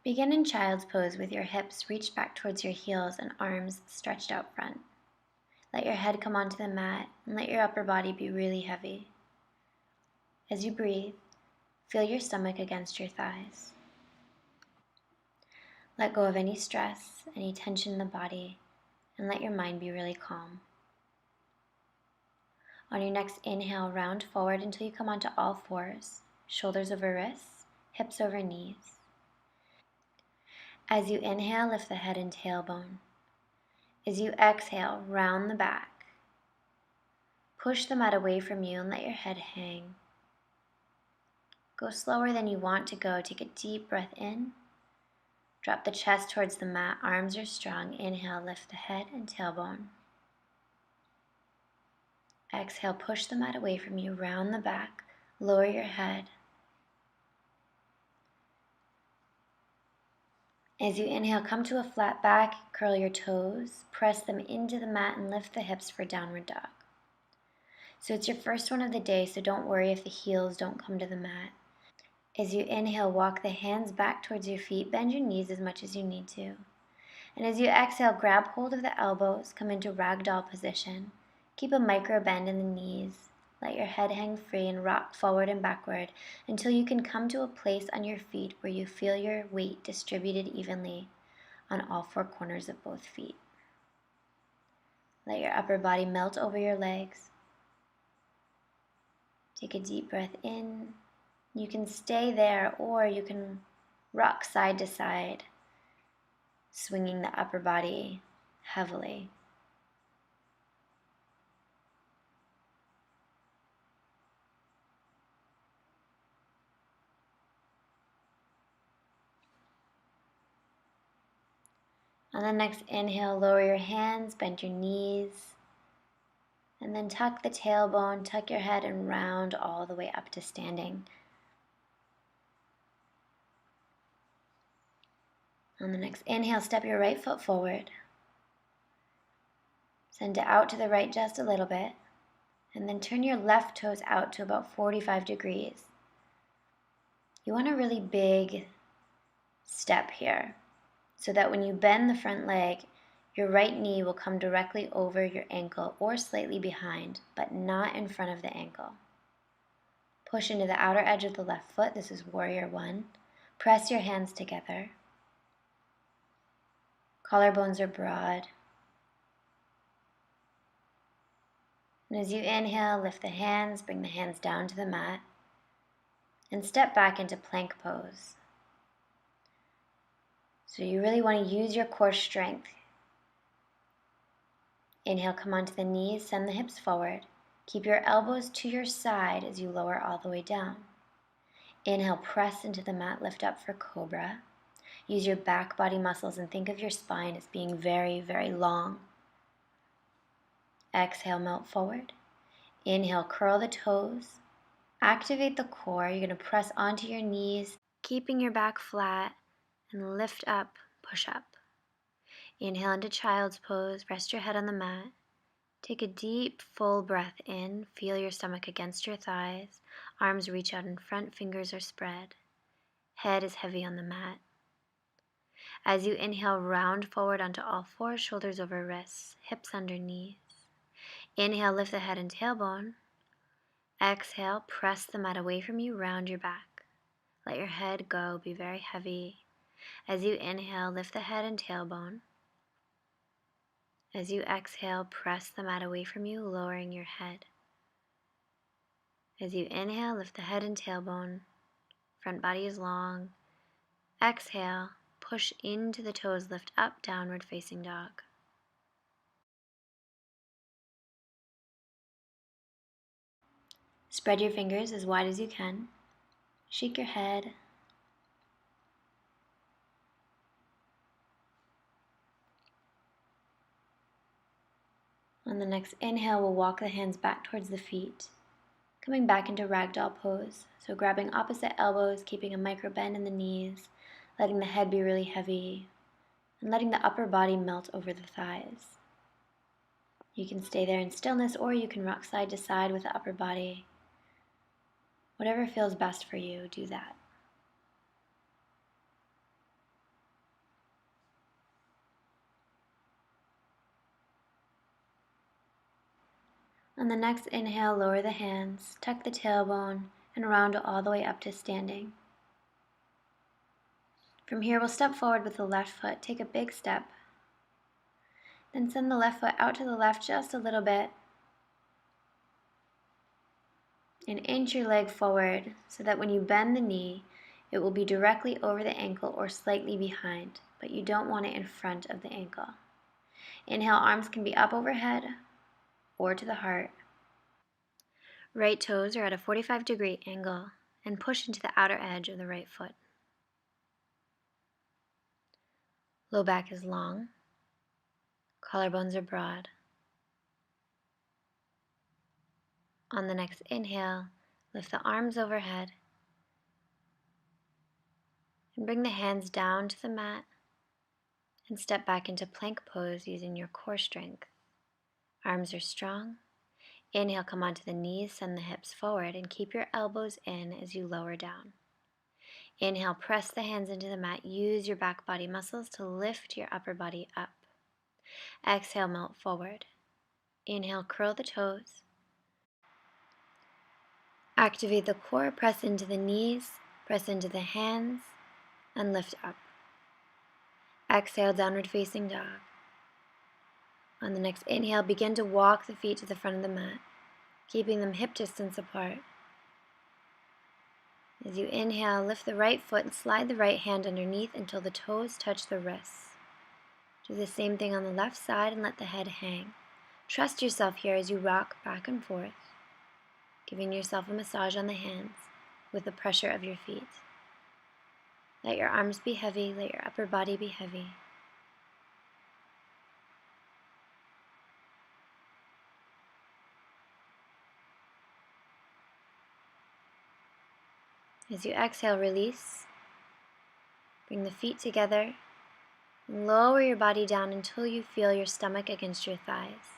Begin in child's pose with your hips reached back towards your heels and arms stretched out front. Let your head come onto the mat and let your upper body be really heavy. As you breathe, feel your stomach against your thighs. Let go of any stress, any tension in the body, and let your mind be really calm. On your next inhale, round forward until you come onto all fours, shoulders over wrists, hips over knees. As you inhale, lift the head and tailbone. As you exhale, round the back. Push the mat away from you and let your head hang. Go slower than you want to go. Take a deep breath in. Drop the chest towards the mat, arms are strong. Inhale, lift the head and tailbone. Exhale, push the mat away from you, round the back, lower your head. As you inhale, come to a flat back, curl your toes, press them into the mat and lift the hips for downward dog. So it's your first one of the day, so don't worry if the heels don't come to the mat. As you inhale, walk the hands back towards your feet, bend your knees as much as you need to. And as you exhale, grab hold of the elbows, come into ragdoll position. Keep a micro bend in the knees. Let your head hang free and rock forward and backward until you can come to a place on your feet where you feel your weight distributed evenly on all four corners of both feet. Let your upper body melt over your legs. Take a deep breath in. You can stay there or you can rock side to side, swinging the upper body heavily. On the next inhale, lower your hands, bend your knees, and then tuck the tailbone, tuck your head, and round all the way up to standing. On the next inhale, step your right foot forward. Send it out to the right just a little bit, and then turn your left toes out to about 45 degrees. You want a really big step here, so that when you bend the front leg, your right knee will come directly over your ankle or slightly behind, but not in front of the ankle. Push into the outer edge of the left foot. This is warrior one. Press your hands together. Collarbones are broad. And as you inhale, lift the hands, bring the hands down to the mat, and step back into plank pose. So you really want to use your core strength. Inhale, come onto the knees, send the hips forward. Keep your elbows to your side as you lower all the way down. Inhale, press into the mat, lift up for cobra. Use your back body muscles and think of your spine as being very, very long. Exhale, melt forward. Inhale, curl the toes. Activate the core. You're going to press onto your knees, keeping your back flat, and lift up, push up. Inhale into child's pose, rest your head on the mat. Take a deep, full breath in, feel your stomach against your thighs, arms reach out in front, fingers are spread. Head is heavy on the mat. As you inhale, round forward onto all fours, shoulders over wrists, hips under knees. Inhale, lift the head and tailbone. Exhale, press the mat away from you, round your back. Let your head go, be very heavy. As you inhale, lift the head and tailbone. As you exhale, press the mat away from you, lowering your head. As you inhale, lift the head and tailbone. Front body is long. Exhale, push into the toes, lift up, downward facing dog. Spread your fingers as wide as you can. Shake your head. On the next inhale, we'll walk the hands back towards the feet, coming back into ragdoll pose. So grabbing opposite elbows, keeping a micro bend in the knees, letting the head be really heavy, and letting the upper body melt over the thighs. You can stay there in stillness, or you can rock side to side with the upper body. Whatever feels best for you, do that. On the next inhale, lower the hands, tuck the tailbone, and round all the way up to standing. From here, we'll step forward with the left foot, take a big step. Then send the left foot out to the left just a little bit. And inch your leg forward so that when you bend the knee, it will be directly over the ankle or slightly behind, but you don't want it in front of the ankle. Inhale, arms can be up overhead or to the heart. Right toes are at a 45-degree angle and push into the outer edge of the right foot. Low back is long, collarbones are broad. On the next inhale, lift the arms overhead and bring the hands down to the mat and step back into plank pose using your core strength. Arms are strong. Inhale, come onto the knees, send the hips forward, and keep your elbows in as you lower down. Inhale, press the hands into the mat. Use your back body muscles to lift your upper body up. Exhale, melt forward. Inhale, curl the toes. Activate the core, press into the knees, press into the hands, and lift up. Exhale, downward facing dog. On the next inhale, begin to walk the feet to the front of the mat, keeping them hip distance apart. As you inhale, lift the right foot and slide the right hand underneath until the toes touch the wrists. Do the same thing on the left side and let the head hang. Trust yourself here as you rock back and forth, giving yourself a massage on the hands with the pressure of your feet. Let your arms be heavy, let your upper body be heavy. As you exhale, release. Bring the feet together and lower your body down until you feel your stomach against your thighs.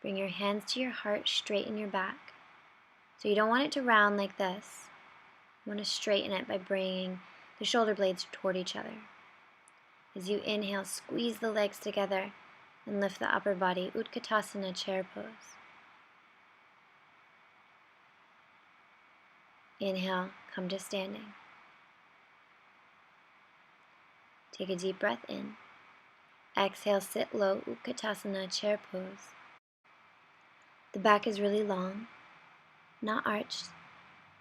Bring your hands to your heart, straighten your back. So you don't want it to round like this. You want to straighten it by bringing the shoulder blades toward each other. As you inhale, squeeze the legs together and lift the upper body, Utkatasana chair pose. Inhale, come to standing. Take a deep breath in. Exhale, sit low, Utkatasana chair pose. The back is really long, not arched.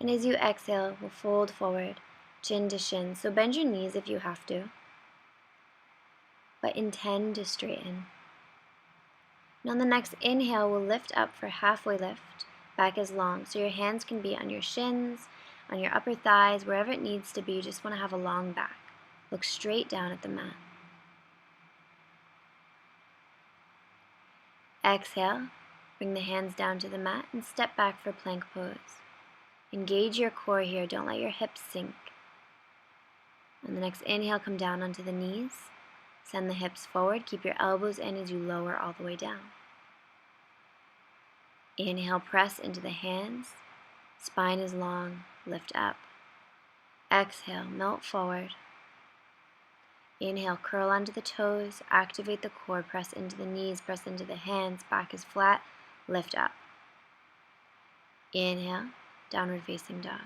And as you exhale, we'll fold forward, chin to shin. So bend your knees if you have to, but intend to straighten. And on the next inhale, we'll lift up for halfway lift. Back is long, so your hands can be on your shins, on your upper thighs, wherever it needs to be. You just want to have a long back. Look straight down at the mat. Exhale, bring the hands down to the mat and step back for plank pose. Engage your core here, don't let your hips sink. On the next inhale, come down onto the knees. Send the hips forward, keep your elbows in as you lower all the way down. Inhale, press into the hands. Spine is long, lift up. Exhale, melt forward. Inhale, curl onto the toes, activate the core, press into the knees, press into the hands, back is flat, lift up. Inhale, downward facing dog.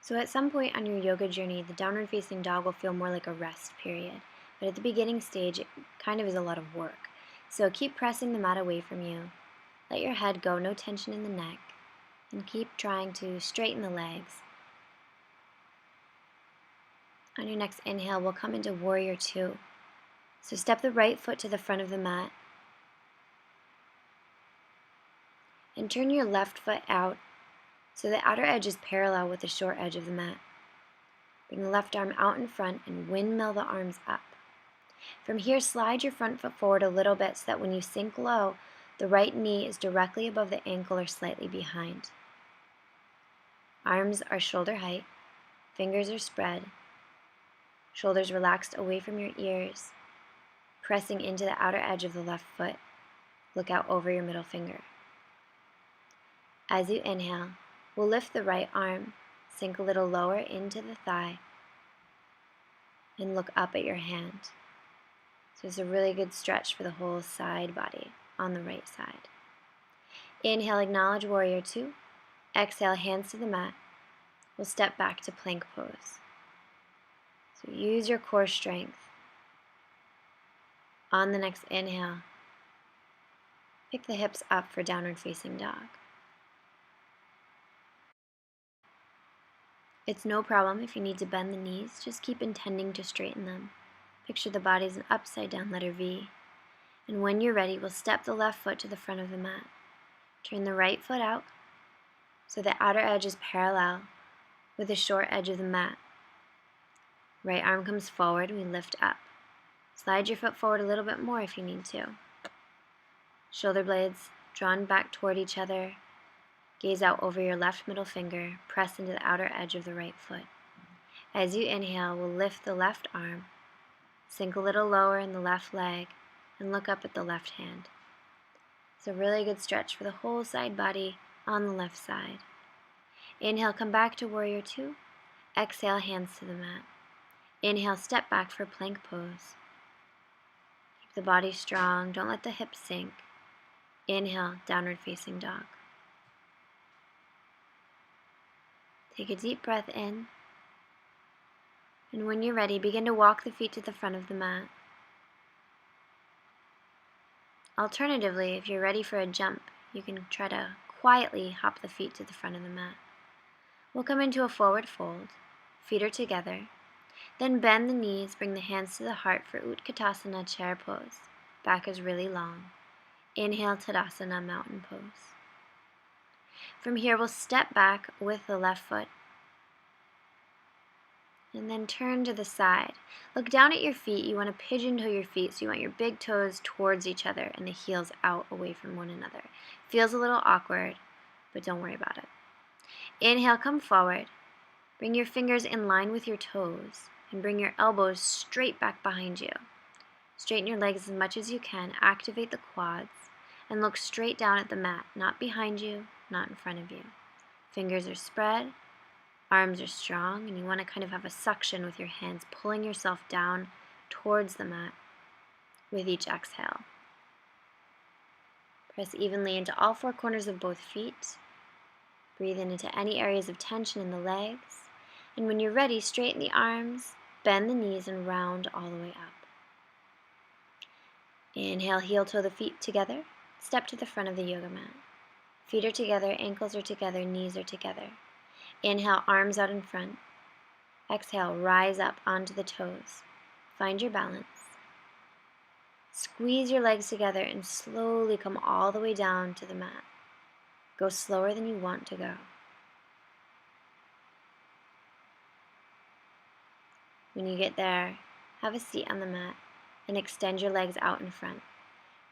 So at some point on your yoga journey, the downward facing dog will feel more like a rest period. But at the beginning stage, it kind of is a lot of work. So keep pressing the mat away from you. Let your head go, no tension in the neck. And keep trying to straighten the legs. On your next inhale, we'll come into warrior two. So step the right foot to the front of the mat. And turn your left foot out so the outer edge is parallel with the short edge of the mat. Bring the left arm out in front and windmill the arms up. From here, slide your front foot forward a little bit so that when you sink low, the right knee is directly above the ankle or slightly behind. Arms are shoulder height, fingers are spread, shoulders relaxed away from your ears, pressing into the outer edge of the left foot. Look out over your middle finger. As you inhale, we'll lift the right arm, sink a little lower into the thigh, and look up at your hand. So it's a really good stretch for the whole side body. on the right side. Inhale, acknowledge warrior two. Exhale, hands to the mat. We'll step back to plank pose. So use your core strength. On the next inhale, pick the hips up for downward facing dog. It's no problem if you need to bend the knees, just keep intending to straighten them. Picture the body as an upside down letter V. And when you're ready, we'll step the left foot to the front of the mat. Turn the right foot out so the outer edge is parallel with the short edge of the mat. Right arm comes forward and we lift up. Slide your foot forward a little bit more if you need to. Shoulder blades drawn back toward each other. Gaze out over your left middle finger. Press into the outer edge of the right foot. As you inhale, we'll lift the left arm, sink a little lower in the left leg, and look up at the left hand. It's a really good stretch for the whole side body on the left side. Inhale, come back to warrior two. Exhale, hands to the mat. Inhale, step back for plank pose. Keep the body strong, don't let the hips sink. Inhale, downward facing dog. Take a deep breath in. And when you're ready, begin to walk the feet to the front of the mat. Alternatively, if you're ready for a jump, you can try to quietly hop the feet to the front of the mat. We'll come into a forward fold. Feet are together. Then bend the knees, bring the hands to the heart for Utkatasana chair pose. Back is really long. Inhale, Tadasana mountain pose. From here, we'll step back with the left foot. And then turn to the side. Look down at your feet. You want to pigeon toe your feet, so you want your big toes towards each other and the heels out away from one another. Feels a little awkward, but don't worry about it. Inhale, come forward. Bring your fingers in line with your toes and bring your elbows straight back behind you. Straighten your legs as much as you can. Activate the quads and look straight down at the mat, not behind you, not in front of you. Fingers are spread. Arms are strong, and you want to kind of have a suction with your hands, pulling yourself down towards the mat with each exhale. Press evenly into all four corners of both feet. Breathe in into any areas of tension in the legs. And when you're ready, straighten the arms, bend the knees, and round all the way up. Inhale, heel toe the feet together. Step to the front of the yoga mat. Feet are together, ankles are together, knees are together. Inhale, arms out in front. Exhale, rise up onto the toes. Find your balance. Squeeze your legs together and slowly come all the way down to the mat. Go slower than you want to go. When you get there, have a seat on the mat and extend your legs out in front.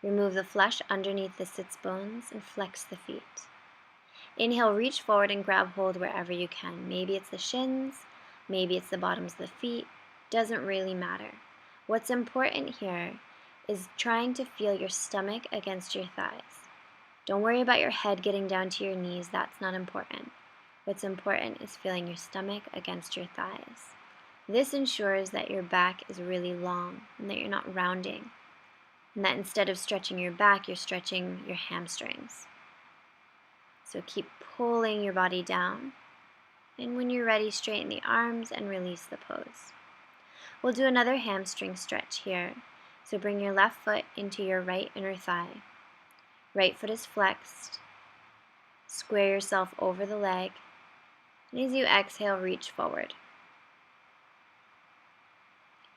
Remove the flesh underneath the sits bones and flex the feet. Inhale, reach forward and grab hold wherever you can. Maybe it's the shins, maybe it's the bottoms of the feet. Doesn't really matter. What's important here is trying to feel your stomach against your thighs. Don't worry about your head getting down to your knees. That's not important. What's important is feeling your stomach against your thighs. This ensures that your back is really long and that you're not rounding. And that instead of stretching your back, you're stretching your hamstrings. So keep pulling your body down. And when you're ready, straighten the arms and release the pose. We'll do another hamstring stretch here. So bring your left foot into your right inner thigh. Right foot is flexed. Square yourself over the leg. And as you exhale, reach forward.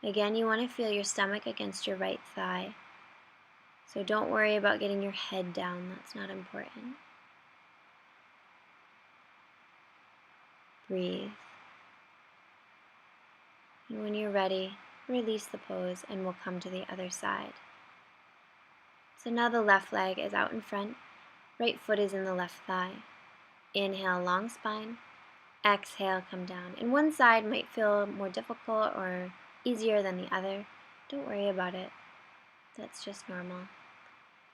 Again, you want to feel your stomach against your right thigh. So don't worry about getting your head down. That's not important. Breathe. And when you're ready, release the pose and we'll come to the other side. So now the left leg is out in front, right foot is in the left thigh. Inhale, long spine. Exhale, come down. And one side might feel more difficult or easier than the other. Don't worry about it. That's just normal.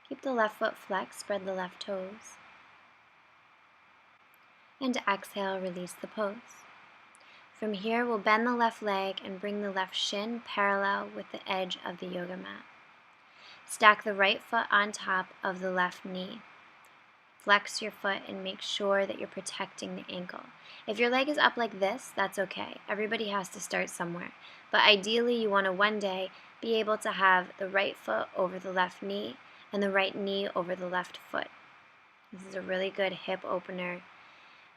Keep the left foot flexed, spread the left toes. And exhale, release the pose. From here, we'll bend the left leg and bring the left shin parallel with the edge of the yoga mat. Stack the right foot on top of the left knee. Flex your foot and make sure that you're protecting the ankle. If your leg is up like this, that's okay. Everybody has to start somewhere. But ideally, you want to one day be able to have the right foot over the left knee and the right knee over the left foot. This is a really good hip opener.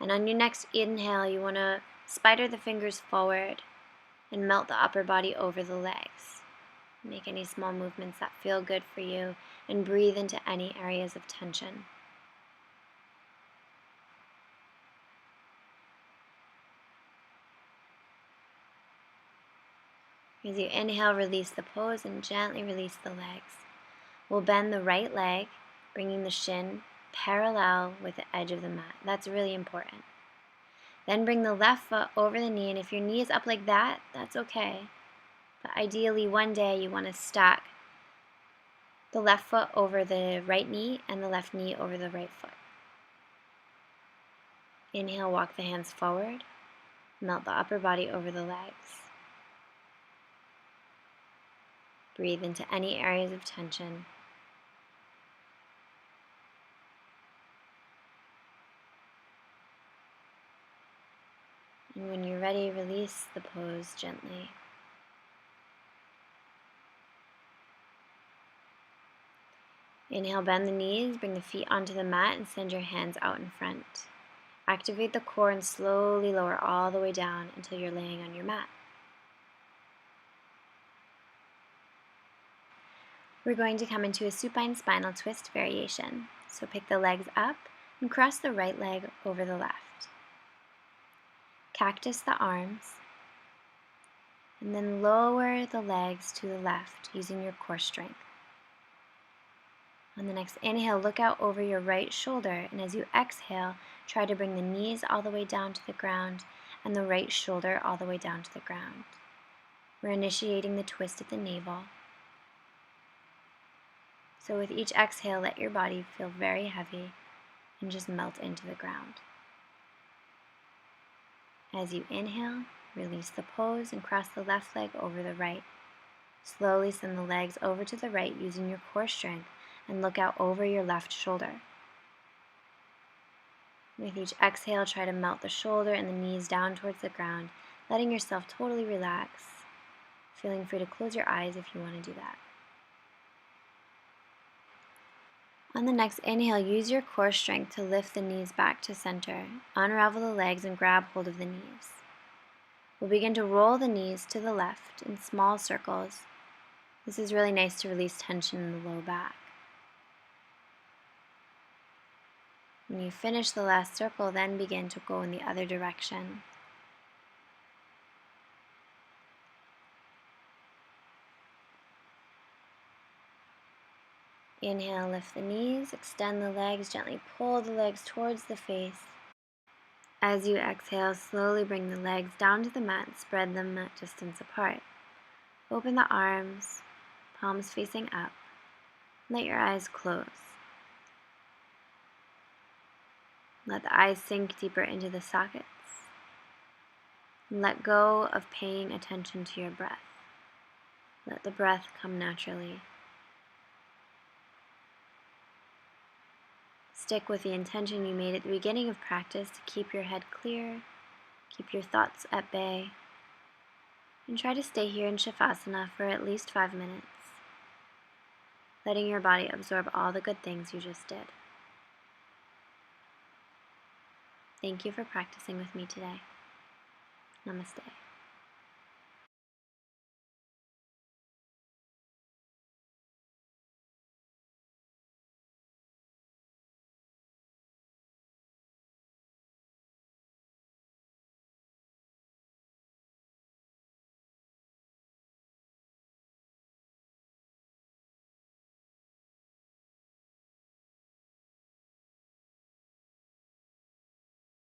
And on your next inhale, you want to spider the fingers forward and melt the upper body over the legs. Make any small movements that feel good for you and breathe into any areas of tension. As you inhale, release the pose and gently release the legs. We'll bend the right leg, bringing the shin parallel with the edge of the mat. That's really important. Then bring the left foot over the knee, and if your knee is up like that, that's okay. But ideally, one day you want to stack the left foot over the right knee and the left knee over the right foot. Inhale, walk the hands forward, melt the upper body over the legs. Breathe into any areas of tension. And when you're ready, release the pose gently. Inhale, bend the knees, bring the feet onto the mat and send your hands out in front. Activate the core and slowly lower all the way down until you're laying on your mat. We're going to come into a supine spinal twist variation. So pick the legs up and cross the right leg over the left. Cactus the arms, and then lower the legs to the left using your core strength. On the next inhale, look out over your right shoulder, and as you exhale, try to bring the knees all the way down to the ground and the right shoulder all the way down to the ground. We're initiating the twist at the navel. So with each exhale, let your body feel very heavy and just melt into the ground. As you inhale, release the pose and cross the left leg over the right. Slowly send the legs over to the right using your core strength and look out over your left shoulder. With each exhale, try to melt the shoulder and the knees down towards the ground, letting yourself totally relax, feeling free to close your eyes if you want to do that. On the next inhale, use your core strength to lift the knees back to center. Unravel the legs and grab hold of the knees. We'll begin to roll the knees to the left in small circles. This is really nice to release tension in the low back. When you finish the last circle, then begin to go in the other direction. Inhale, lift the knees, extend the legs, gently pull the legs towards the face. As you exhale, slowly bring the legs down to the mat and spread them at distance apart. Open the arms, palms facing up. Let your eyes close. Let the eyes sink deeper into the sockets. And let go of paying attention to your breath. Let the breath come naturally. Stick with the intention you made at the beginning of practice to keep your head clear, keep your thoughts at bay, and try to stay here in Shavasana for at least 5 minutes, letting your body absorb all the good things you just did. Thank you for practicing with me today. Namaste.